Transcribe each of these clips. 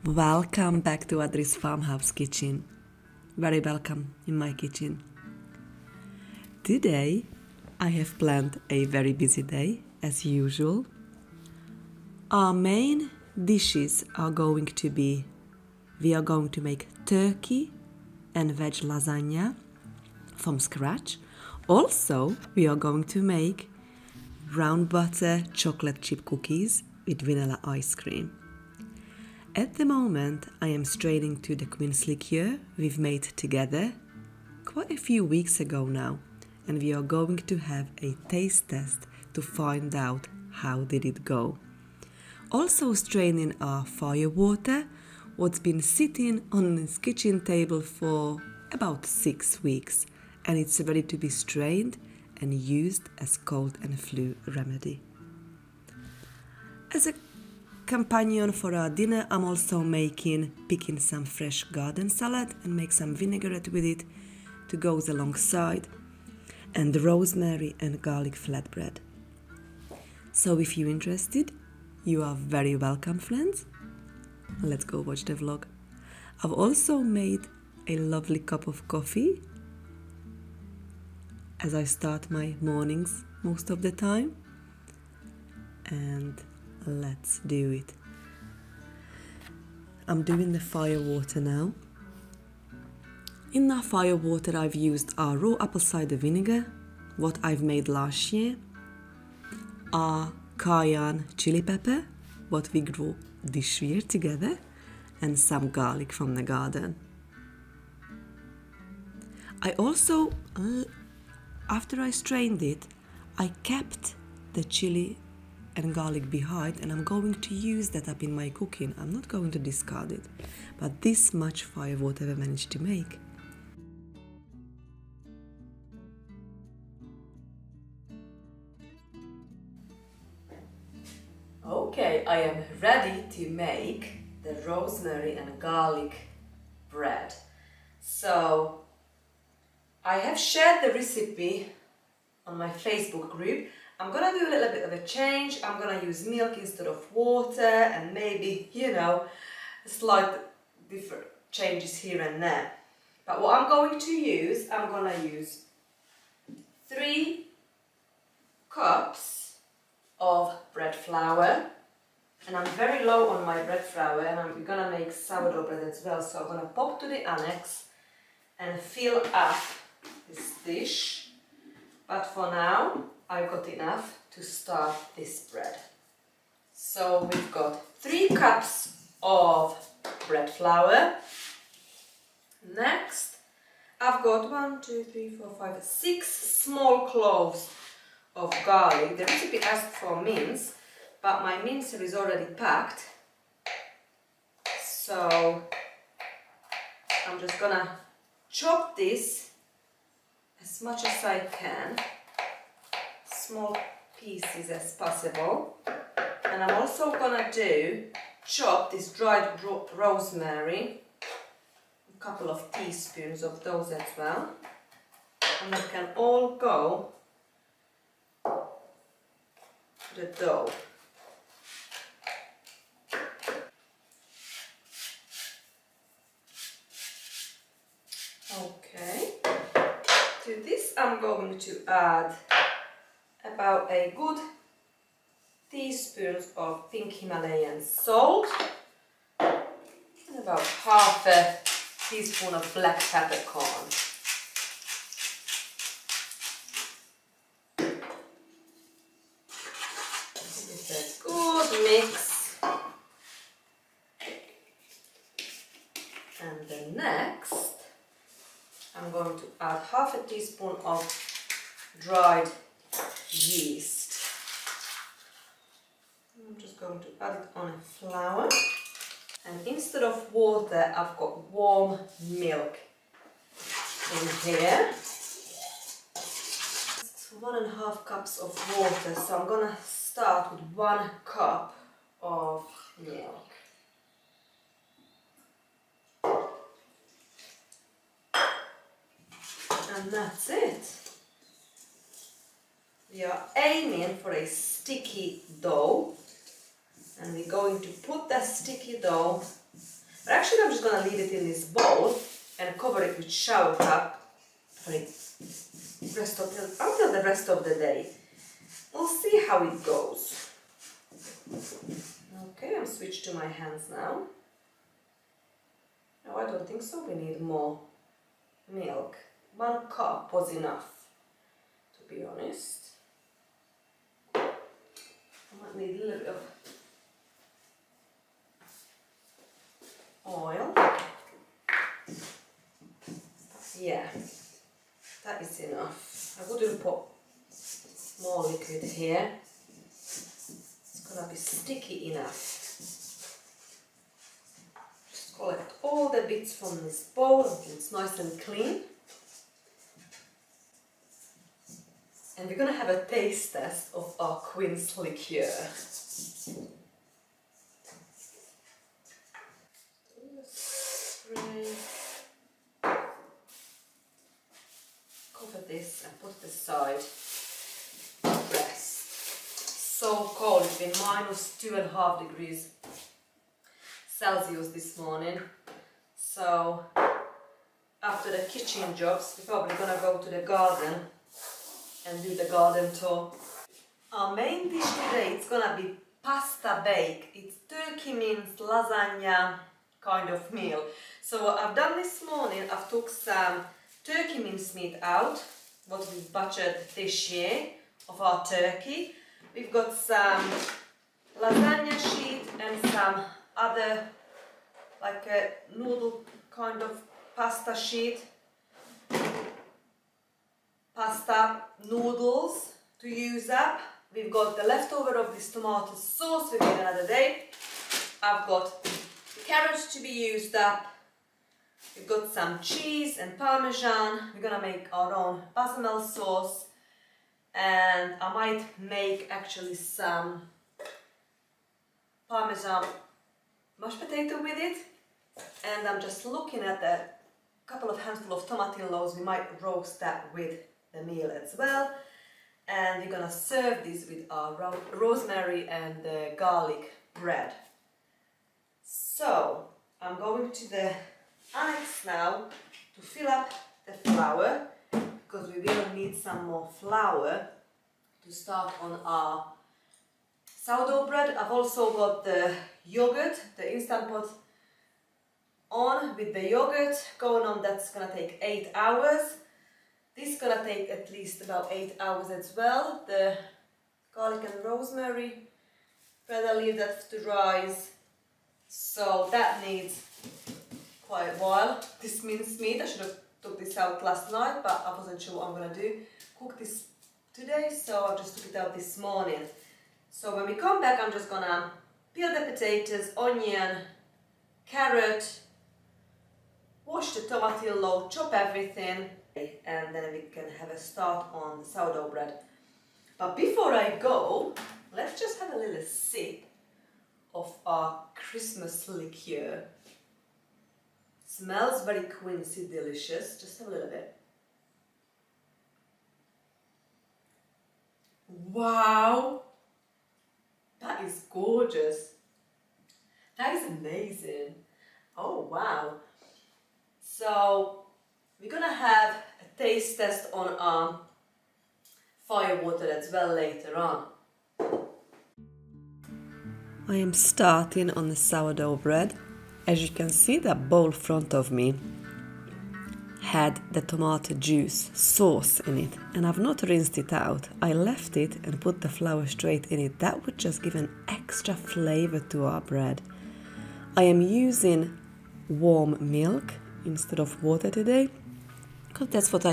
Welcome back to Adri's farmhouse kitchen. Very welcome in my kitchen. Today I have planned a very busy day as usual. Our main dishes are going to be, we are going to make turkey and veg lasagna from scratch. Also, we are going to make brown butter chocolate chip cookies with vanilla ice cream. At the moment, I am straining to the Quince Liquor we've made together quite a few weeks ago now, and we are going to have a taste test to find out how did it go. Also straining our fire water, what's been sitting on this kitchen table for about 6 weeks, and it's ready to be strained and used as cold and flu remedy. As a companion for our dinner, I'm also picking some fresh garden salad and make some vinaigrette with it to go alongside, and rosemary and garlic flatbread. So if you're interested, you are very welcome, friends. Let's go watch the vlog. I've also made a lovely cup of coffee as I start my mornings most of the time, and let's do it. I'm doing the fire water now. In our fire water I've used our raw apple cider vinegar, what I've made last year, our cayenne chili pepper, what we grew this year together, and some garlic from the garden. I also, after I strained it, I kept the chili and garlic behind, and I'm going to use that up in my cooking. I'm not going to discard it, but this much fire water I managed to make. Okay, I am ready to make the rosemary and garlic bread. So I have shared the recipe on my Facebook group. I'm gonna do a little bit of a change. I'm gonna use milk instead of water, and maybe, slight different changes here and there. But what I'm going to use, I'm gonna use 3 cups of bread flour, and I'm very low on my bread flour, and I'm gonna make sourdough bread as well. So I'm gonna pop to the annex and fill up this dish. But for now, I've got enough to start this bread. So we've got 3 cups of bread flour. Next, I've got 1, 2, 3, 4, 5, 6 small cloves of garlic. The recipe asked for mince, but my mincer is already packed. So I'm just gonna chop this as much as I can, small pieces as possible. And I'm also gonna chop this dried rosemary, a couple of teaspoons of those as well, and they can all go to the dough. Okay, to this I'm going to add about a good teaspoon of pink Himalayan salt and about half a teaspoon of black peppercorn. Give it a good mix. And then next I'm going to add half a teaspoon of dried yeast. I'm just going to add it on a flour, and instead of water I've got warm milk in here. It's 1.5 cups of water, so I'm gonna start with 1 cup of milk. And that's it. We are aiming for a sticky dough, and we're going to put that sticky dough But actually I'm just gonna leave it in this bowl and cover it with shower cap for the until the rest of the day. We'll see how it goes. Okay, I'm switched to my hands now. No, I don't think so. We need more milk. 1 cup was enough, to be honest. I might need a little bit of oil. Yeah, that is enough. I wouldn't put more liquid here. It's gonna be sticky enough. Just collect all the bits from this bowl until it's nice and clean. And we're gonna have a taste test of our Quince Liqueur. Cover this and put it aside. Rest. So cold, it's been -2.5 degrees Celsius this morning. So after the kitchen jobs, we're probably gonna go to the garden and do the garden tour. Our main dish today is gonna be pasta bake. It's turkey mince lasagna kind of meal. So what I've done this morning, I've took some turkey mince meat out, what we've butchered this year of our turkey. We've got some lasagna sheet and some other like a noodle kind of pasta sheet. Pasta noodles to use up. We've got the leftover of this tomato sauce we made another day. I've got carrots to be used up. We've got some cheese and Parmesan. We're gonna make our own bechamel sauce, and I might make actually some Parmesan mashed potato with it. And I'm just looking at a couple of handful of tomatillos. We might roast that with the meal as well. And we're gonna serve this with our rosemary and garlic bread. So I'm going to the annex now to fill up the flour, because we will need some more flour to start on our sourdough bread. I've also got the yogurt, the Instant Pot on with the yogurt going on. That's gonna take 8 hours. This is gonna take at least about 8 hours as well. The garlic and rosemary bread, I leave that to rise. So that needs quite a while. This minced meat, I should have took this out last night, but I wasn't sure what I'm gonna do. Cook this today, so I just took it out this morning. So when we come back, I'm just gonna peel the potatoes, onion, carrot, wash the tomatillo, chop everything, and then we can have a start on the sourdough bread. But before I go, let's just have a little sip of our Christmas liqueur. Smells very quincy delicious. Just have a little bit. Wow! That is gorgeous. That is amazing. Oh wow. So we're gonna have a taste test on our firewater as well later on. I am starting on the sourdough bread. As you can see, that bowl in front of me had the tomato juice sauce in it, and I've not rinsed it out. I left it and put the flour straight in it. That would just give an extra flavor to our bread. I am using warm milk instead of water today, because that's what I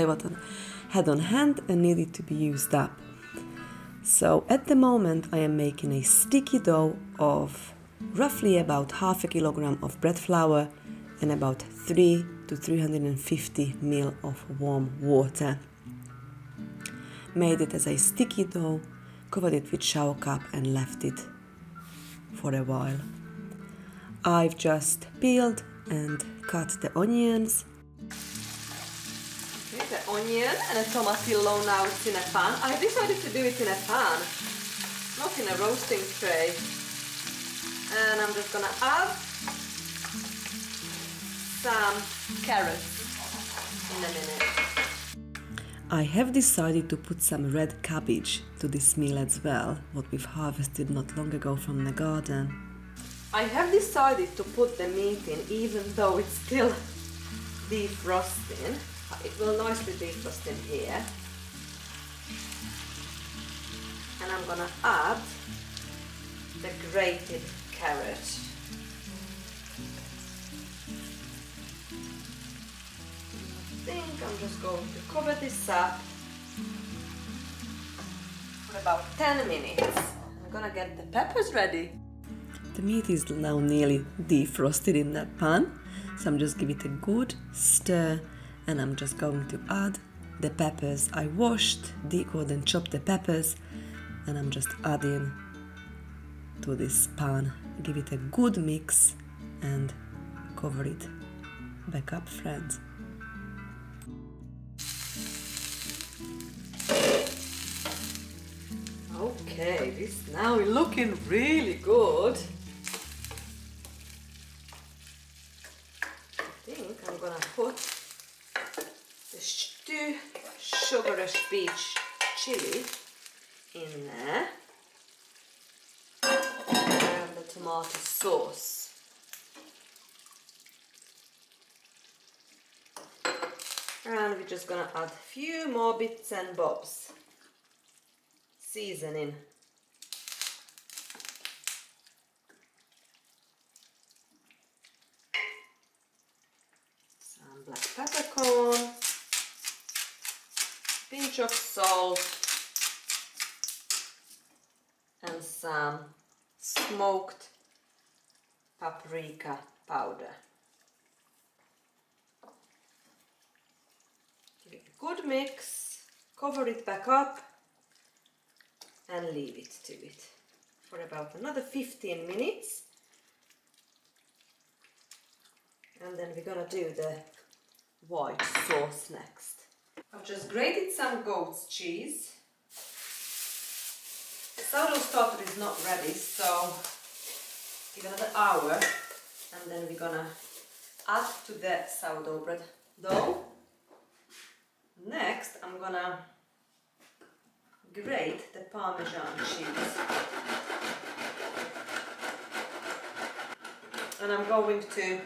had on hand and needed to be used up. So at the moment I am making a sticky dough of roughly about 1/2 kilogram of bread flour and about 300 to 350 ml of warm water. Made it as a sticky dough, covered it with shower cap and left it for a while. I've just peeled and cut the onions. Okay, the onion and a tomatillo now it's in a pan. I decided to do it in a pan, not in a roasting tray. And I'm just gonna add some carrots in a minute. I have decided to put some red cabbage to this meal as well, what we've harvested not long ago from the garden. I have decided to put the meat in even though it's still defrosting. It will nicely defrost in here. And I'm gonna add the grated carrot. I think I'm just going to cover this up for about 10 minutes. I'm gonna get the peppers ready. The meat is now nearly defrosted in that pan, so I'm just giving it a good stir, and I'm just going to add the peppers. I washed, decored and chopped the peppers, and I'm just adding to this pan. Give it a good mix and cover it back up, friends. Okay, this now is looking really good. I think I'm gonna put the 2 sugar peach chili in there and the tomato sauce. And we're just gonna add a few more bits and bobs. Seasoning. Some black peppercorn, pinch of salt, and some smoked paprika powder. Give it a good mix, cover it back up, and leave it to it for about another 15 minutes. And then we're gonna do the white sauce next. I've just grated some goat's cheese. The sourdough starter is not ready, so give it another hour, and then we're gonna add to the sourdough bread dough. Next, I'm gonna grate the Parmesan cheese. And I'm going to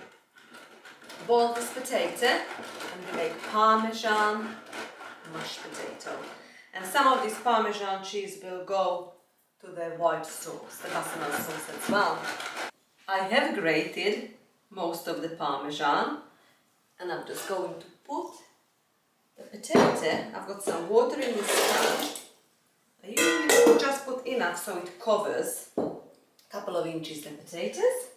boil this potato and we make Parmesan mashed potato. And some of this Parmesan cheese will go to the white sauce, the bechamel sauce as well. I have grated most of the Parmesan, and I'm just going to put the potato. I've got some water in this pan. I usually just put enough so it covers a couple of inches the potatoes,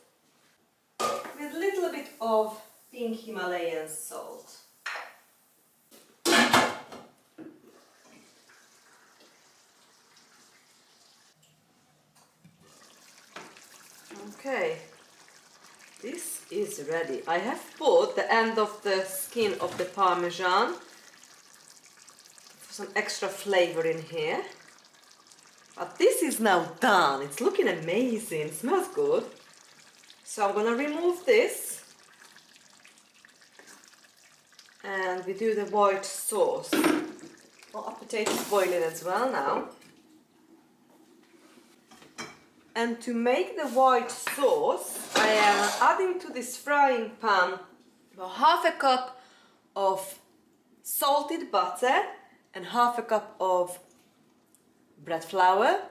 with a little bit of pink Himalayan salt. Okay, this is ready. I have put the end of the skin of the Parmesan for some extra flavor in here. But this is now done. It's looking amazing. It smells good. So I'm gonna remove this, and we do the white sauce. Well, our potatoes boiling as well now. And to make the white sauce, I am adding to this frying pan about half a cup of salted butter and half a cup of bread flour,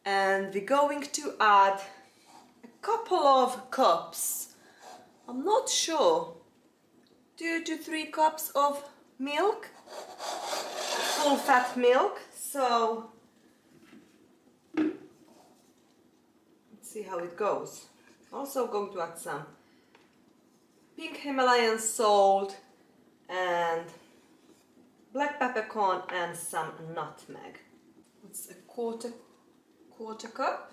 and we're going to add a couple of cups, I'm not sure, 2 to 3 cups of milk, full fat milk. So let's see how it goes. Also going to add some pink Himalayan salt and black peppercorn and some nutmeg. It's a quarter cup.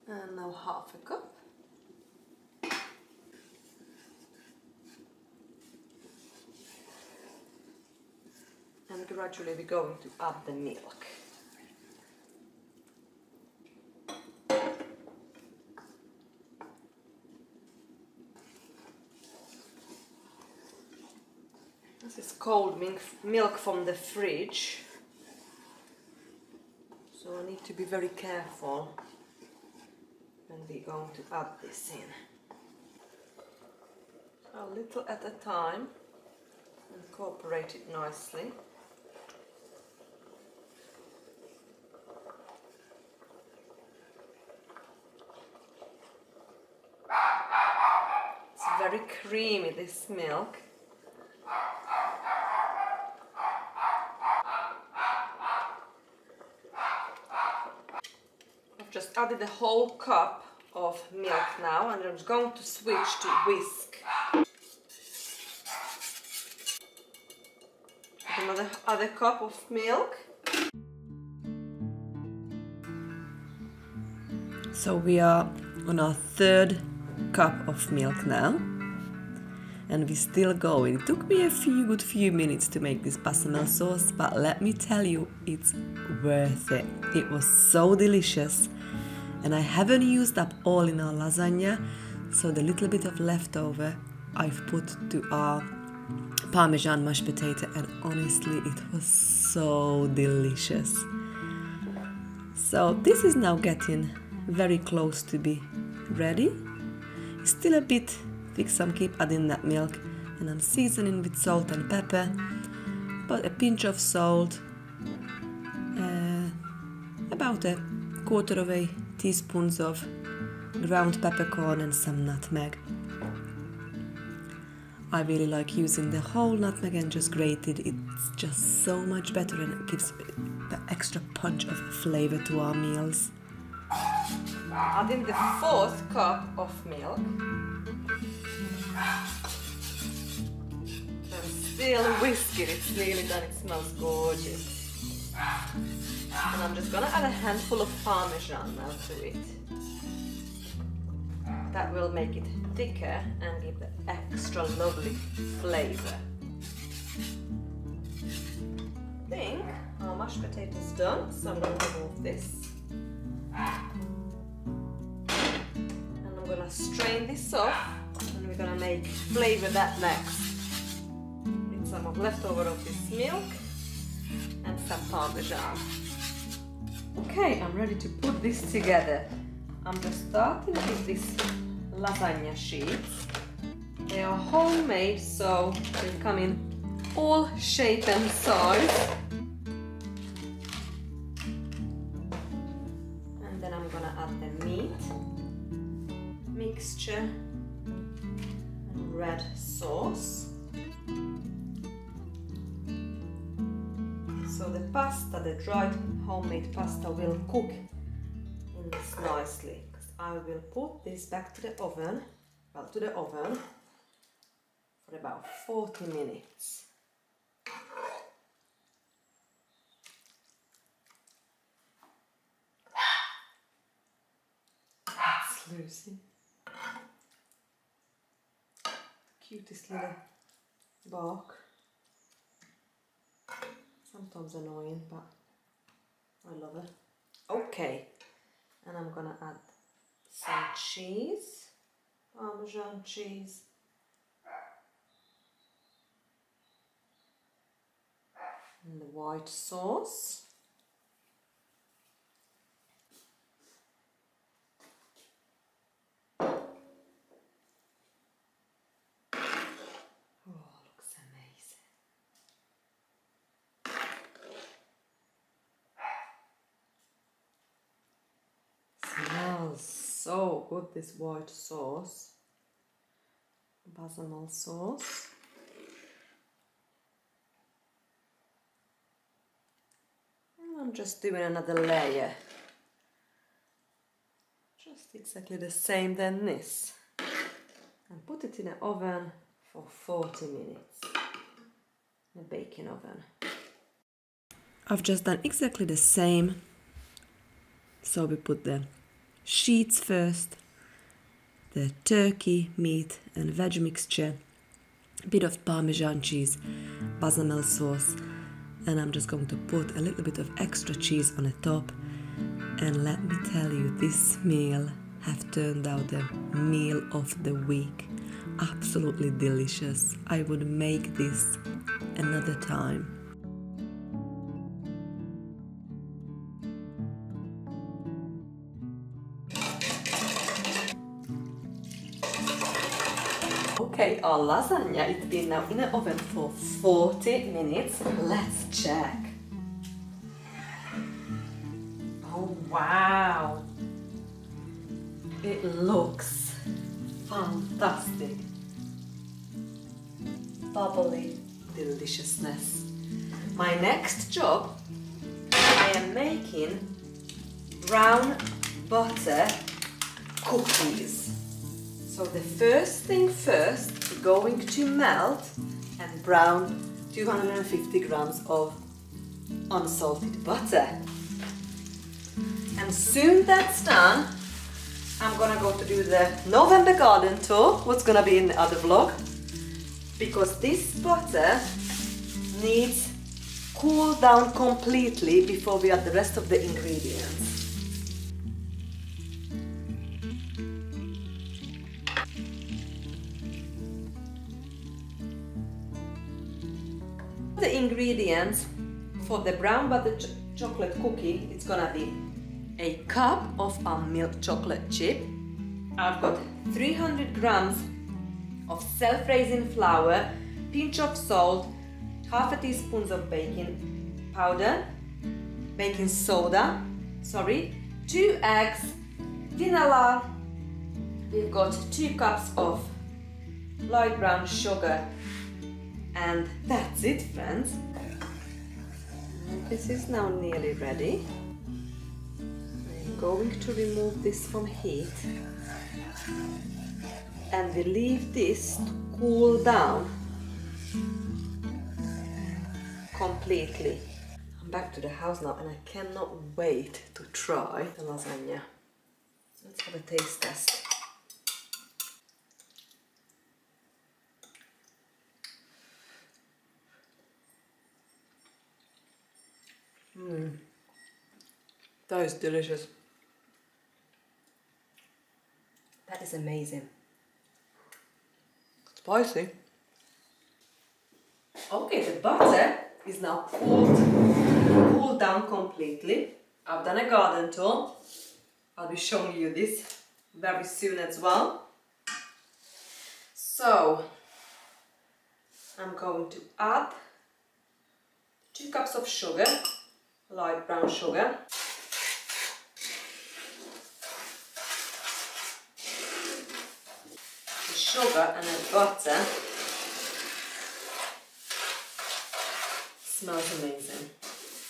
And now half a cup. And gradually we're going to add the milk. This is cold milk from the fridge, so I need to be very careful when we're going to add this in. A little at a time, incorporate it nicely. It's very creamy, this milk. I've just added a whole cup of milk now, and I'm just going to switch to whisk. Another cup of milk. So we are on our third cup of milk now, and we're still going. It took me a good few minutes to make this bechamel sauce, but let me tell you, it's worth it. It was so delicious, and I haven't used up all in our lasagna, so the little bit of leftover I've put to our Parmesan mashed potato, and honestly it was so delicious. So this is now getting very close to be ready. It's still a bit thick, so I keep adding that milk, and I'm seasoning with salt and pepper, about a pinch of salt, about a quarter of a teaspoon of ground peppercorn and some nutmeg. I really like using the whole nutmeg and just grated. It's just so much better, and it gives the extra punch of flavor to our meals. Adding the fourth cup of milk. I'm still whisking, it's really done, it smells gorgeous. And I'm just gonna add a handful of Parmesan now to it. That will make it thicker and give the extra lovely flavor. I think our mashed potato is done, so I'm going to remove this. And I'm going to strain this off, and we're going to flavor that next. With some of leftover of this milk and some Parmesan. Okay, I'm ready to put this together. I'm just starting with these lasagna sheets. They are homemade, so they come in all shape and size. And then I'm gonna add the meat mixture and red sauce. So the pasta, the dried homemade pasta, will cook in this nicely. I will put this back to the oven, for about 40 minutes. That's Lucy. Cutest little bark. Sometimes annoying, but I love it. Okay, and I'm gonna add some cheese, Parmesan cheese, and the white sauce. Oh, looks amazing. Smells so good, this white sauce, bechamel sauce. And I'm just doing another layer, just exactly the same than this, and put it in an oven for 40 minutes, in a baking oven. I've just done exactly the same. So we put the sheets first, the turkey, meat and veg mixture, a bit of Parmesan cheese, bechamel sauce, and I'm just going to put a little bit of extra cheese on the top. And let me tell you, this meal have turned out the meal of the week. absolutely delicious. I would make this another time. Okay, our lasagna, it's been now in the oven for 40 minutes. Let's check. Oh wow! It looks fantastic. Bubbly deliciousness. My next job, I am making brown butter cookies. So the first thing first, we're going to melt and brown 250 grams of unsalted butter. And soon that's done, I'm gonna go to do the November garden tour, what's gonna be in the other vlog, because this butter needs cool down completely before we add the rest of the ingredients. The ingredients for the brown butter chocolate cookie, it's gonna be a cup of our milk chocolate chip. I've got 300 grams of self-raising flour, pinch of salt, half a teaspoon of baking powder, baking soda, 2 eggs, vanilla. We've got 2 cups of light brown sugar, and that's it, friends. This is now nearly ready. I'm going to remove this from heat and we leave this to cool down completely. I'm back to the house now and I cannot wait to try the lasagna. Let's have a taste test. That is delicious. That is amazing. Spicy. Okay, the butter is now cooled down completely. I've done a garden tour. I'll be showing you this very soon as well. So, I'm going to add 2 cups of sugar, light brown sugar. The sugar and the butter smells amazing.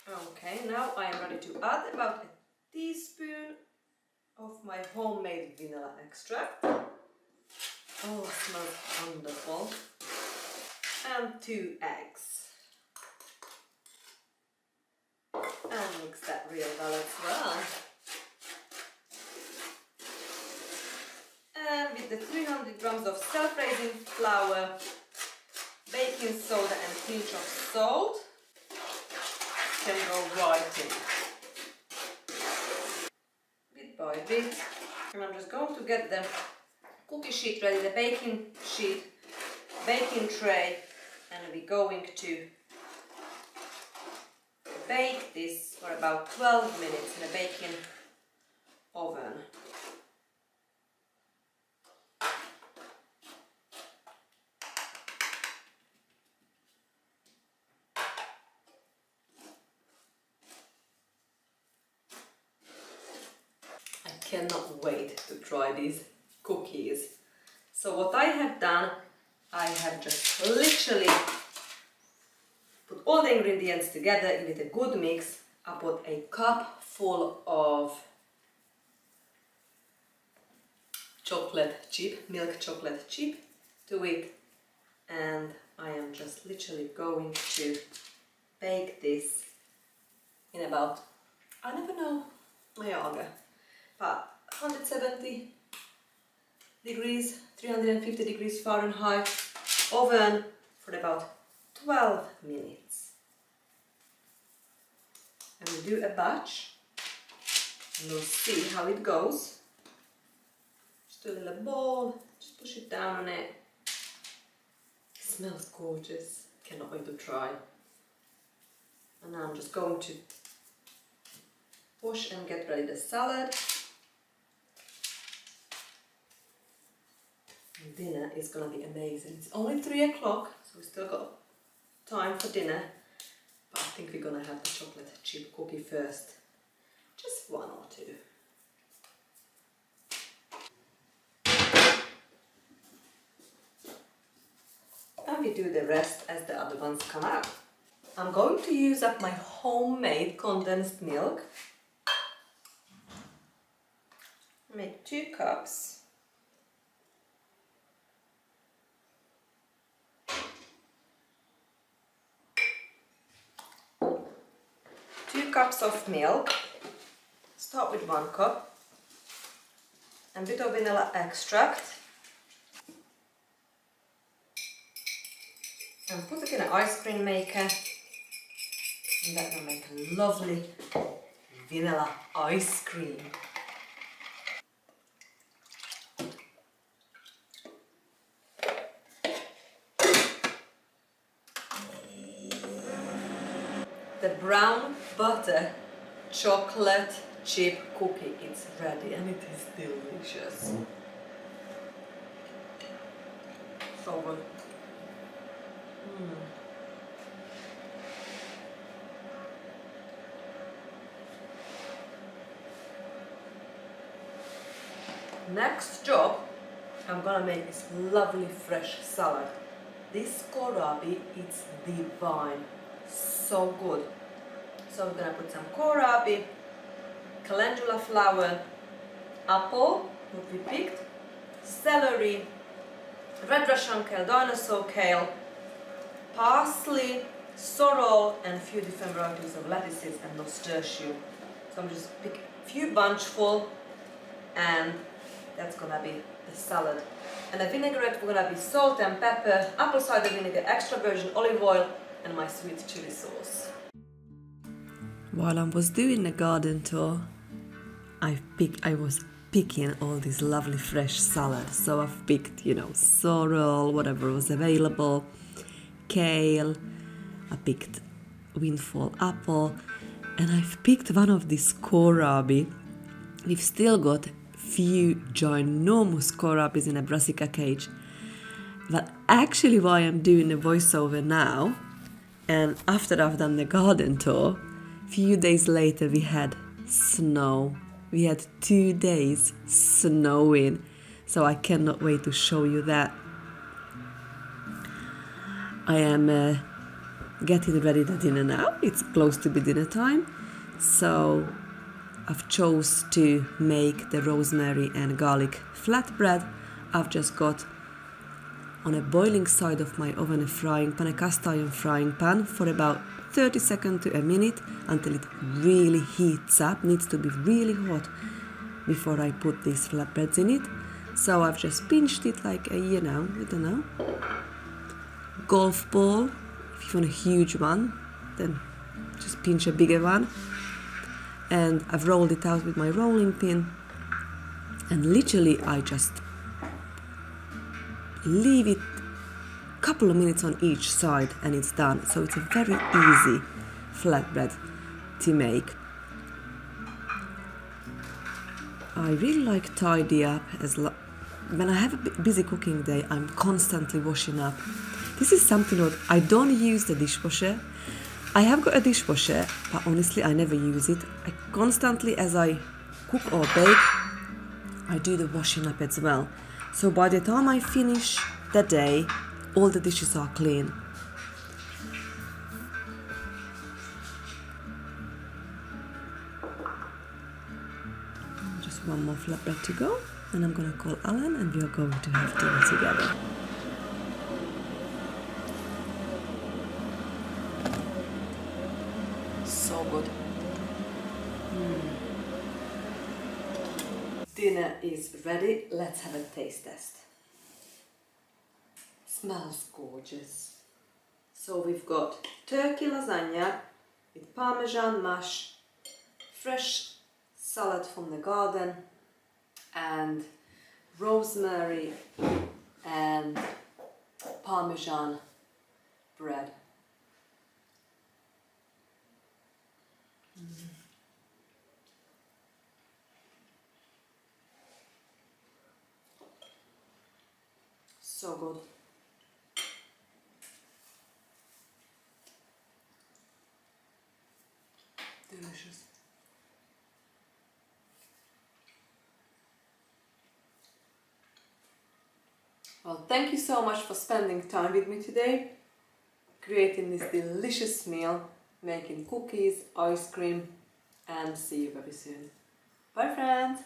Okay, now I am ready to add about a teaspoon of my homemade vanilla extract. Oh, it smells wonderful. And 2 eggs. And mix that real well as well. And with the 300 grams of self-raising flour, baking soda and pinch of salt, can go right in. Bit by bit. And I'm just going to get the cookie sheet ready, the baking sheet, baking tray, and we're going to bake this for about 12 minutes in a baking oven. I cannot wait to try these cookies. So what I have done, I have just literally put all the ingredients together with a good mix. I put a cup full of chocolate chip, milk chocolate chip to it, and I am just literally going to bake this in about, I never know my auger, but 170 degrees, 350 degrees Fahrenheit oven for about 12 minutes. And we do a batch and we'll see how it goes. Just do a little ball, just push it down on it smells gorgeous. Cannot wait to try. And now I'm just going to wash and get ready the salad. And dinner is gonna be amazing. It's only 3 o'clock, so we still got time for dinner. But I think we're gonna have the chocolate chip cookie first. Just one or two. And we do the rest as the other ones come out. I'm going to use up my homemade condensed milk. Make 2 cups. Two cups of milk. Start with 1 cup. And a bit of vanilla extract. And put it in an ice cream maker. And that will make a lovely vanilla ice cream. The brown butter chocolate chip cookie is ready and it is delicious. So good. Next job, I'm gonna make this lovely fresh salad. This kohlrabi is divine, so good. So we're gonna put some kohlrabi, calendula flower, apple, what we picked, celery, red Russian kale, dinosaur kale, parsley, sorrel, and a few different varieties of lettuces and nasturtium. So I'm just pick a few bunchful, and that's gonna be the salad. And the vinaigrette, we're gonna be salt and pepper, apple cider vinegar, extra virgin olive oil, and my sweet chili sauce. While I was doing the garden tour, I was picking all this lovely fresh salad. So I've picked, sorrel, whatever was available, kale, I picked windfall apple, and I've picked one of these kohlrabi. We've still got few ginormous kohlrabis in a brassica cage. But actually why I'm doing the voiceover now, and after I've done the garden tour, few days later we had snow. We had 2 days snowing, so I cannot wait to show you that. I am getting ready the dinner now. It's close to be dinner time, so I've chose to make the rosemary and garlic flatbread. I've just got on a boiling side of my oven a cast iron frying pan for about 30 seconds to a minute until it really heats up. Needs to be really hot before I put these flatbreads in it. So I've just pinched it like a, golf ball. If you want a huge one, then just pinch a bigger one. And I've rolled it out with my rolling pin, and literally I just leave it a couple of minutes on each side and it's done. So it's a very easy flatbread to make. I really like tidy up. When I have a busy cooking day, I'm constantly washing up. This is something that I don't use the dishwasher. I have got a dishwasher, but honestly I never use it. I constantly, as I cook or bake, I do the washing up as well. So by the time I finish the day, all the dishes are clean. Just one more flatbread to go, and I'm gonna call Alan and we are going to have dinner together. So good. Dinner is ready. Let's have a taste test. Smells gorgeous. So we've got turkey lasagna with Parmesan mash, fresh salad from the garden, and rosemary and Parmesan bread. So good. Delicious. Well, thank you so much for spending time with me today, creating this delicious meal, making cookies, ice cream, and see you very soon. Bye friends!